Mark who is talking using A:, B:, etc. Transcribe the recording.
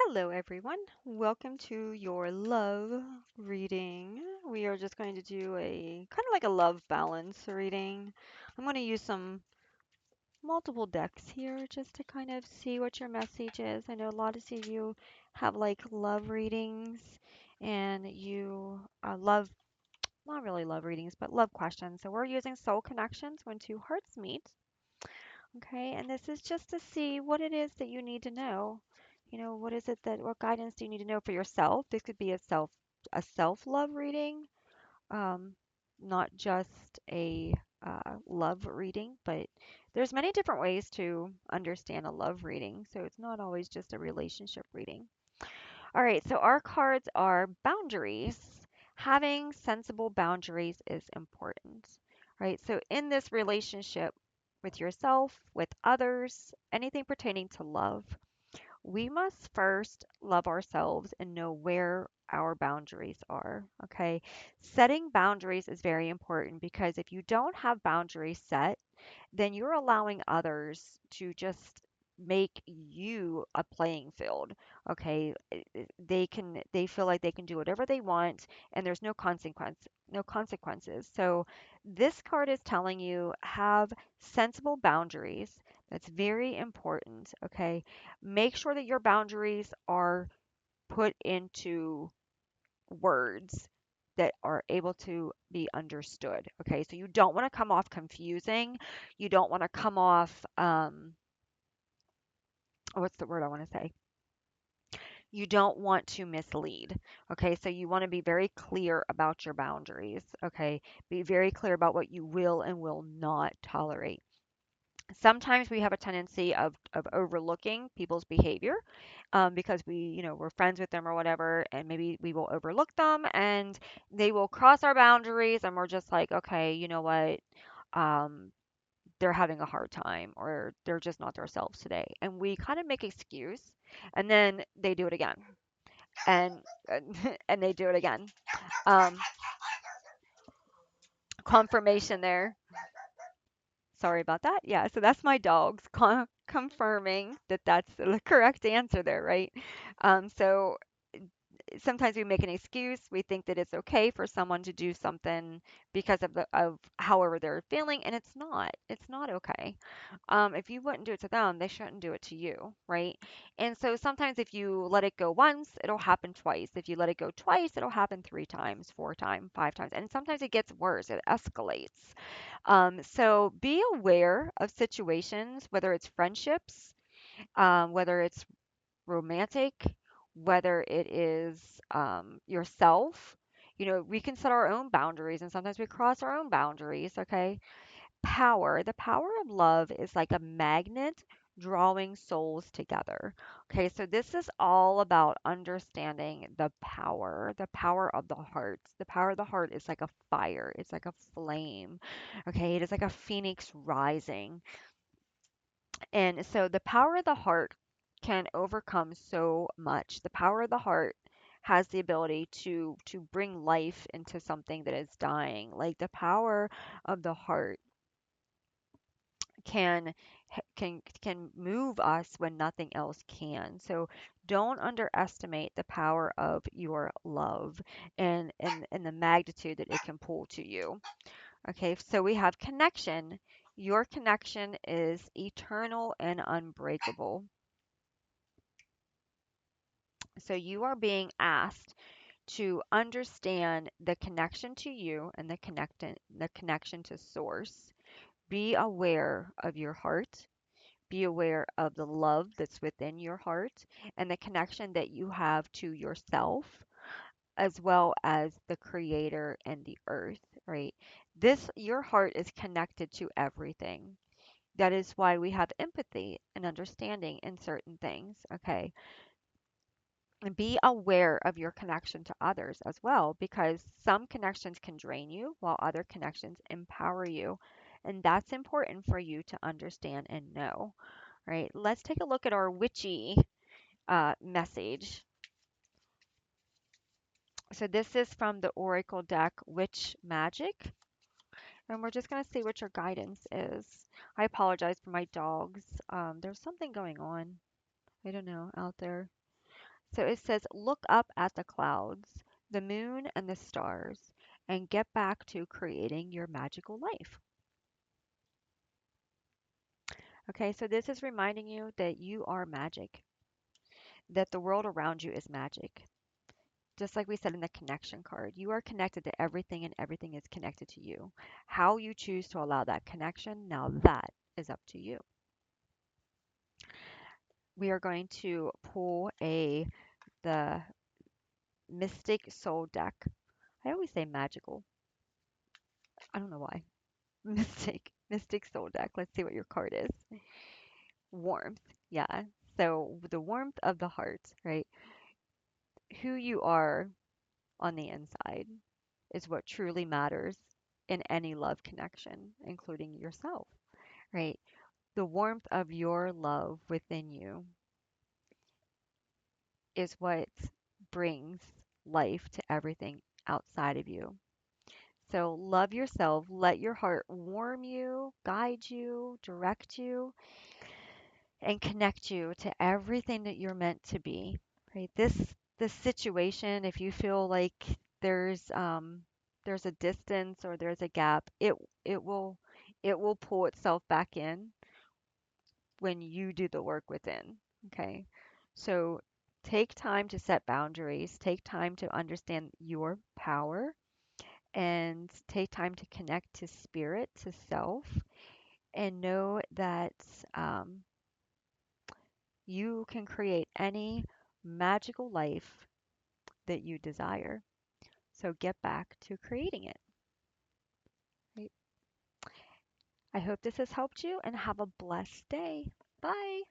A: Hello, everyone. Welcome to your love reading. We are just going to do a kind of like a love balance reading. I'm going to use some multiple decks here just to kind of see what your message is. I know a lot of you have like love readings and you love, not really love readings, but love questions. So we're using soul connections when two hearts meet. Okay, and this is just to see what it is that you need to know. What is it that, what guidance do you need to know for yourself? This could be a self-love reading, um, not just a love reading, but there's many different ways to understand a love reading. So it's not always just a relationship reading. All right, so our cards are boundaries. Having sensible boundaries is important, right? So in this relationship with yourself, with others, anything pertaining to love, we must first love ourselves and know where our boundaries are, okay? Setting boundaries is very important because if you don't have boundaries set, then you're allowing others to just make you a playing field. Okay, they feel like they can do whatever they want and there's no consequences. So this card is telling you have sensible boundaries. That's very important. Okay, make sure that your boundaries are put into words that are able to be understood. Okay, so you don't want to come off confusing. You don't want to come off, what's the word I want to say? You don't want to mislead. Okay, so you want to be very clear about your boundaries. Okay, be very clear about what you will and will not tolerate. Sometimes we have a tendency of overlooking people's behavior because we're friends with them or whatever, and maybe we will overlook them and they will cross our boundaries, and we're just like, okay, you know what? Um, they're having a hard time or they're just not themselves today. And we kind of make excuse, and then they do it again. And and they do it again. Um, confirmation there. Sorry about that. Yeah, so that's my dogs confirming that that's the correct answer there, right? So sometimes we make an excuse. We think that it's okay for someone to do something because of however they're feeling, and it's not. It's not okay. If you wouldn't do it to them, they shouldn't do it to you, right? And so sometimes if you let it go once, it'll happen twice. If you let it go twice, it'll happen three times, four times, five times, and sometimes it gets worse. It escalates. So be aware of situations, whether it's friendships, whether it's romantic, whether it is yourself. We can set our own boundaries and sometimes we cross our own boundaries, okay? The power of love is like a magnet drawing souls together. Okay, so this is all about understanding the power of the heart. The power of the heart is like a fire, it's like a flame. Okay, it is like a phoenix rising. And so the power of the heart can overcome so much. The power of the heart has the ability to bring life into something that is dying. Like the power of the heart can can move us when nothing else can. So don't underestimate the power of your love and the magnitude that it can pull to you. Okay, so we have connection. Your connection is eternal and unbreakable. So you are being asked to understand the connection to you and the connection to source. Be aware of your heart. Be aware of the love that's within your heart and the connection that you have to yourself as well as the creator and the earth, right? Your heart is connected to everything. That is why we have empathy and understanding in certain things, okay? And be aware of your connection to others as well, because some connections can drain you while other connections empower you. And that's important for you to understand and know, right? Let's take a look at our witchy message. So this is from the Oracle deck, Witch Magic. And we're just going to see what your guidance is. I apologize for my dogs. There's something going on. I don't know, out there. So it says, look up at the clouds, the moon, and the stars, and get back to creating your magical life. Okay, so this is reminding you that you are magic, that the world around you is magic. Just like we said in the connection card, you are connected to everything and everything is connected to you. How you choose to allow that connection, now that is up to you. We are going to pull the Mystic Soul deck. I always say magical. I don't know why. Mystic Soul deck. Let's see what your card is. Warmth. Yeah. So the warmth of the heart, right? Who you are on the inside is what truly matters in any love connection, including yourself, right? The warmth of your love within you is what brings life to everything outside of you. So love yourself, let your heart warm you, guide you, direct you, and connect you to everything that you're meant to be. Right? This situation, if you feel like there's a distance or there's a gap, it will it will pull itself back in when you do the work within. Okay? So take time to set boundaries, take time to understand your power, and take time to connect to spirit, to self, and know that you can create any magical life that you desire. So get back to creating it. Right? I hope this has helped you and have a blessed day. Bye.